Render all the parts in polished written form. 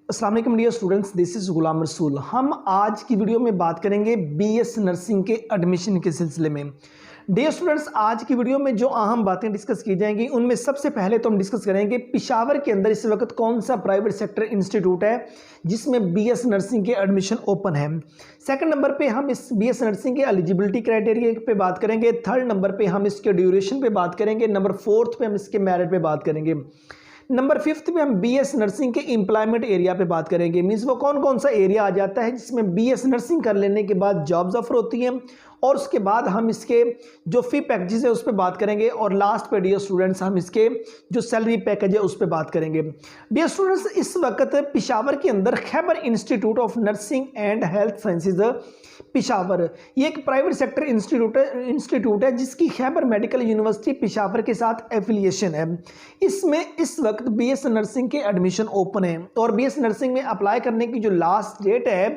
अस्सलाम वालेकुम dear students, this is Ghulam Rasool. हम आज की वीडियो में बात करेंगे बीएस नर्सिंग के एडमिशन के सिलसिले में। डियर स्टूडेंट्स, आज की वीडियो में जो अहम बातें डिस्कस की जाएंगी उनमें सबसे पहले तो हम डिस्कस करेंगे पेशावर के अंदर इस वक्त कौन सा प्राइवेट सेक्टर इंस्टीट्यूट है जिसमें बीएस नर्सिंग के एडमिशन ओपन है। सेकंड नंबर पे हम इस बीएस नर्सिंग के एलिजिबिलिटी क्राइटेरिया पे बात करेंगे। थर्ड नंबर पे हम इसके ड्यूरेशन पे बात करेंगे। नंबर फोर्थ पे हम इसके मेरिट पे बात करेंगे। नंबर फिफ्थ में हम बीएस नर्सिंग के एम्प्लॉयमेंट एरिया पे बात करेंगे। मीन्स वो कौन कौन सा एरिया आ जाता है जिसमें बीएस नर्सिंग कर लेने के बाद जॉब्स ऑफर होती हैं, और उसके बाद हम इसके जो फी पैकेजेस है उस पर बात करेंगे, और लास्ट पे डियर स्टूडेंट्स हम इसके जो सैलरी पैकेज है उस पर बात करेंगे। डियर स्टूडेंट्स, इस वक्त पेशावर के अंदर Khyber institute of nursing and health sciences Peshawar, ये एक प्राइवेट सेक्टर इंस्टीट्यूट है जिसकी खैबर मेडिकल यूनिवर्सिटी पेशावर के साथ एफिलिएशन है। इसमें इस वक्त बीएस नर्सिंग के एडमिशन ओपन है, और बीएस नर्सिंग में अप्लाई करने की जो लास्ट डेट है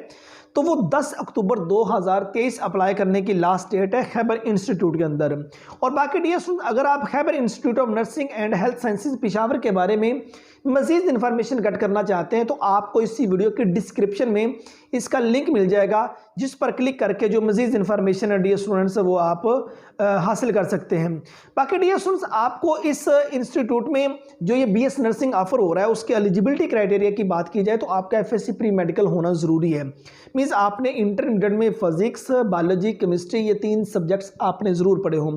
तो वो 10 अक्टूबर 2023 अप्लाई करने की लास्ट डेट है खैबर इंस्टीट्यूट के अंदर। और बाकी डियर स्टूडेंट, अगर आप Khyber institute of nursing and health sciences Peshawar के बारे में मजीद इन्फॉर्मेशन कट करना चाहते हैं तो आपको इसी वीडियो के डिस्क्रिप्शन में इसका लिंक मिल जाएगा, जिस पर क्लिक करके जो मजीद इन्फॉर्मेशन है डियर स्टूडेंट्स वो आप हासिल कर सकते हैं। बाकी डियर स्टूडेंट्स, आपको इस इंस्टीट्यूट में जो ये बीएस नर्सिंग ऑफर हो रहा है उसके एलिजिबिलिटी क्राइटेरिया की बात की जाए तो आपका एफएससी प्री मेडिकल होना ज़रूरी है। मीन्स आपने इंटरमीडिएट में फिजिक्स, बायोलॉजी, केमिस्ट्री ये 3 सब्जेक्ट्स आपने ज़रूर पढ़े हों।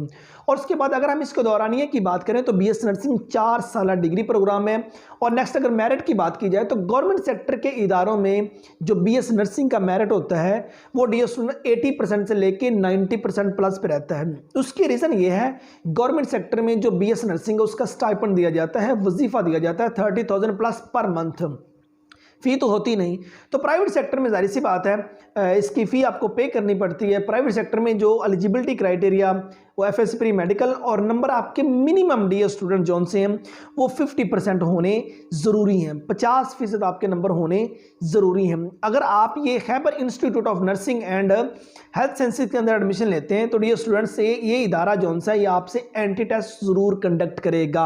और उसके बाद अगर हम इसके दौरानिए की बात करें तो बीएस नर्सिंग 4 साल डिग्री प्रोग्राम है। और नेक्स्ट अगर मेरिट की बात की जाए तो गवर्नमेंट सेक्टर के इदारों में जो बीएस नर्सिंग का मेरिट होता है वो डियर स्टूडेंट 80% से लेके 90% प्लस पे रहता है। उसकी रीज़न ये है, गवर्नमेंट सेक्टर में जो बीएस नर्सिंग है उसका स्टाइपेंड दिया जाता है, वजीफा दिया जाता है 30,000 प्लस पर मंथ। फ़ी तो होती नहीं। तो प्राइवेट सेक्टर में जाहिर सी बात है इसकी फ़ी आपको पे करनी पड़ती है। प्राइवेट सेक्टर में जो एलिजिबिलिटी क्राइटेरिया वो एफएससी प्री मेडिकल और नंबर आपके मिनिमम डियर स्टूडेंट जोन से हैं वो 50% होने ज़रूरी हैं, 50% आपके नंबर होने ज़रूरी हैं। अगर आप ये Khyber institute of nursing and health sciences के अंदर एडमिशन लेते हैं तो डियर स्टूडेंट्स ये इदारा जोन सा ये आपसे एंटी टेस्ट ज़रूर कंडक्ट करेगा,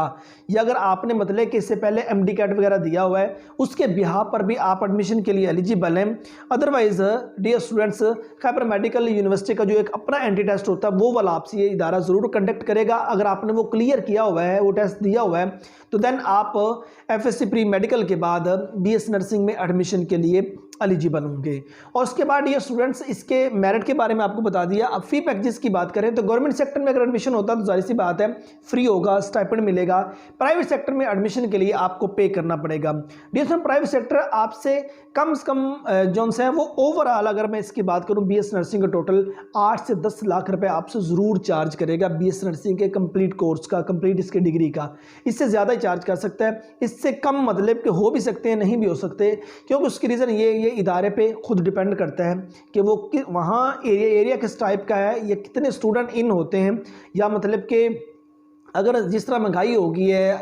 या अगर आपने मतलब कि इससे पहले एमडी कैट वगैरह दिया हुआ है उसके बिहार पर भी आप एडमिशन के लिए एलिजिबल हैं। Otherwise dear students, Khyber medical university का जो एक अपना एंटी टेस्ट होता है वो वाला आपसे ये इदारा ज़रूर कंडक्ट करेगा। अगर आपने वो क्लियर किया हुआ है, वो टेस्ट दिया हुआ है, तो देन आप एफएससी प्री मेडिकल के बाद बीएस नर्सिंग में एडमिशन के लिए एलिजिबल होंगे। और उसके बाद ये स्टूडेंट्स इसके मेरिट के बारे में आपको बता दिया। अब फी पैकेजेस की बात करें तो गवर्नमेंट सेक्टर में अगर एडमिशन होता है तो जाहिर सी बात है फ्री होगा, स्टाइपेंड मिलेगा। प्राइवेट सेक्टर में एडमिशन के लिए आपको पे करना पड़ेगा। डियर प्राइवेट सेक्टर आपसे कम से कम जोन से है वो ओवरऑल अगर मैं इसकी बात करूं बीएस नर्सिंग का टोटल 8 से 10 लाख रुपए आपसे ज़रूर चार्ज करेगा बीएस नर्सिंग के कंप्लीट कोर्स का, कंप्लीट इसके डिग्री का। इससे ज़्यादा ही चार्ज कर सकता है, इससे कम मतलब के हो भी सकते हैं, नहीं भी हो सकते, क्योंकि उसकी रीज़न ये इदारे पे खुद डिपेंड करता है कि वो वहाँ एरिया किस टाइप का है, या कितने स्टूडेंट इन होते हैं, या मतलब कि अगर जिस तरह महंगाई हो गई है,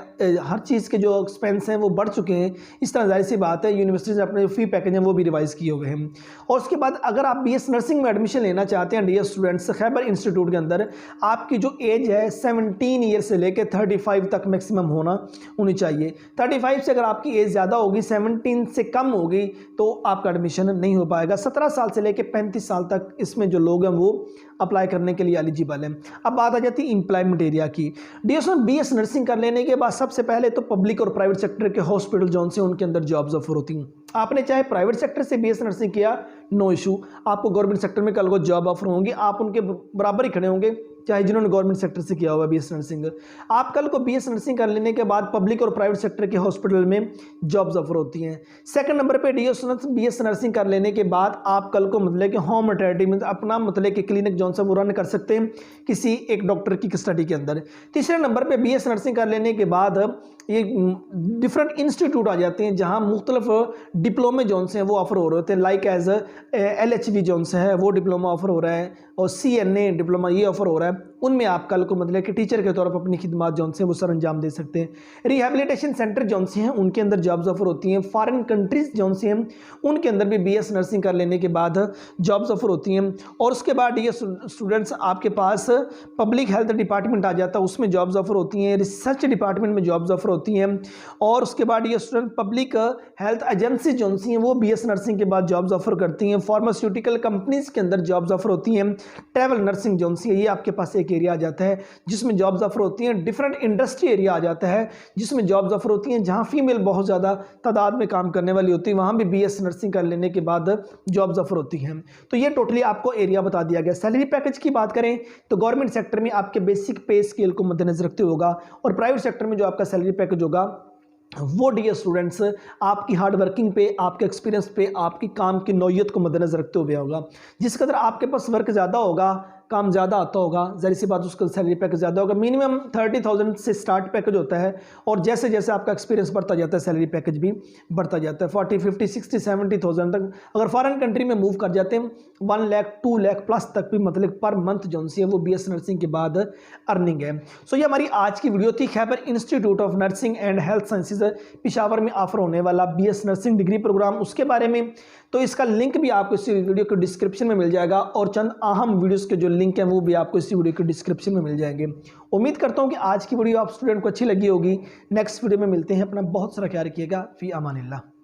हर चीज़ के जो एक्सपेंस हैं वो बढ़ चुके हैं, इस तरह जाहिर सी बात है यूनिवर्सिटी से अपने जो फ़ी पैकेज हैं वो भी रिवाइज़ किए हुए हैं। और उसके बाद अगर आप बीएस नर्सिंग में एडमिशन लेना चाहते हैं डियर स्टूडेंट्स, खैबर इंस्टीट्यूट के अंदर आपकी जो एज है 17 ईयर से लेकर 35 तक मैक्सिमम होनी चाहिए। 35 से अगर आपकी एज ज़्यादा होगी, 17 से कम होगी तो आपका एडमिशन नहीं हो पाएगा। 17 साल से लेकर 35 साल तक इसमें जो लोग हैं वो अप्लाई करने के लिए एलिजिबल हैं। अब बात आ जाती है एम्प्लॉयमेंट एरिया की। डियर बीएस नर्सिंग कर लेने के बाद सबसे पहले तो पब्लिक और प्राइवेट सेक्टर के हॉस्पिटल जोन से उनके अंदर जॉब्स ऑफर होती हैं। आपने चाहे प्राइवेट सेक्टर से बीएस नर्सिंग किया, नो इशू, आपको गवर्नमेंट सेक्टर में कल को जॉब ऑफर होंगी, आप उनके बराबर ही खड़े होंगे चाहे जिन्होंने गवर्नमेंट सेक्टर से किया हुआ बीएस नर्सिंग। आप कल को बीएस नर्सिंग कर लेने के बाद पब्लिक और प्राइवेट सेक्टर के हॉस्पिटल में जॉब्स ऑफर होती हैं। सेकंड नंबर पे डियर स्टूडेंट्स, बीएस नर्सिंग कर लेने के बाद आप कल को मतलब कि होम मैटरनिटी में अपना मतलब कि क्लिनिक जॉन सा वो रन कर सकते हैं किसी एक डॉक्टर की कस्टडी के अंदर। तीसरे नंबर पे बीएस नर्सिंग कर लेने के बाद ये डिफरेंट इंस्टीट्यूट आ जाते हैं जहाँ मुख्तलिफ डिप्लोमे जोन से हैं वो ऑफर हो रहे होते हैं, लाइक एज LHV जोन से है वो डिप्लोमा ऑफर हो रहा है, और CNA डिप्लोमा ये ऑफर हो रहा है। उनमें आप कल को मतलब कि टीचर के तौर पर अपनी खिदमत जौन से वो सर अंजाम दे सकते हैं। रिहेबिलिटेशन सेंटर जौन से हैं उनके अंदर जॉब्स ऑफर होती हैं। फॉरेन कंट्रीज जौन से हैं उनके अंदर भी बीएस नर्सिंग कर लेने के बाद जॉब्स ऑफर होती हैं। और उसके बाद ये स्टूडेंट्स आपके पास पब्लिक हेल्थ डिपार्टमेंट आ जाता है, उसमें जॉब्स ऑफर होती हैं। रिसर्च डिपार्टमेंट में जॉब्स ऑफर होती हैं। और उसके बाद ये स्टूडेंट पब्लिक हेल्थ एजेंसी जौन सी हैं वो बीएस नर्सिंग के बाद जॉब्स ऑफर करती हैं। फार्मास्यूटिकल कंपनीज के अंदर जॉब्स ऑफर होती हैं। ट्रैवल नर्सिंग जौन सी है ये आपके पास एक एरिया आ जाता है जिसमें जॉब्स ऑफर होती हैं। डिफरेंट इंडस्ट्री एरिया आ जाता है जिसमें जॉब्स ऑफर होती हैं। जहां फीमेल बहुत ज़्यादा तादाद में काम करने वाली होती है वहां भी बीएस नर्सिंग कर लेने के बाद जॉब्स ऑफर होती हैं। तो ये टोटली आपको एरिया बता दिया गया। सैलरी पैकेज की बात करें तो गवर्नमेंट सेक्टर में आपके बेसिक पे स्केल को मद्देनजर रखते होगा और प्राइवेट सेक्टर में जो आपका सैलरी पैकेज होगा वो डियर स्टूडेंट्स आपकी हार्ड वर्किंग पे, आपके एक्सपीरियंस पे, आपकी काम की नौयत को मद्देनजर रखते हुए होगा। जिस कदर आपके पास वर्क ज़्यादा होगा, काम ज़्यादा आता होगा, ज़ाहिर सी बात उसका सैलरी पैकेज ज़्यादा होगा। मिनिमम 30,000 से स्टार्ट पैकेज होता है और जैसे जैसे आपका एक्सपीरियंस बढ़ता जाता है सैलरी पैकेज भी बढ़ता जाता है। 40, 50, 60, 70,000 तक अगर फॉरेन कंट्री में मूव कर जाते हैं 1 लाख 2 लाख प्लस तक भी मतलब पर मंथ जो सी है वो बीएस नर्सिंग के बाद अर्निंग है। सो ये हमारी आज की वीडियो थी। Khyber institute of nursing and health sciences Peshawar में ऑफर होने वाला बीएस नर्सिंग डिग्री प्रोग्राम, उसके बारे में। तो इसका लिंक भी आपको इस वीडियो के डिस्क्रिप्शन में मिल जाएगा और चंद अहम वीडियोस के जो लिंक हैं वो भी आपको इसी वीडियो के डिस्क्रिप्शन में मिल जाएंगे। उम्मीद करता हूं कि आज की वीडियो आप स्टूडेंट को अच्छी लगी होगी। नेक्स्ट वीडियो में मिलते हैं। अपना बहुत सारा ख्याल रखिएगा। फी अमानिल्लाह।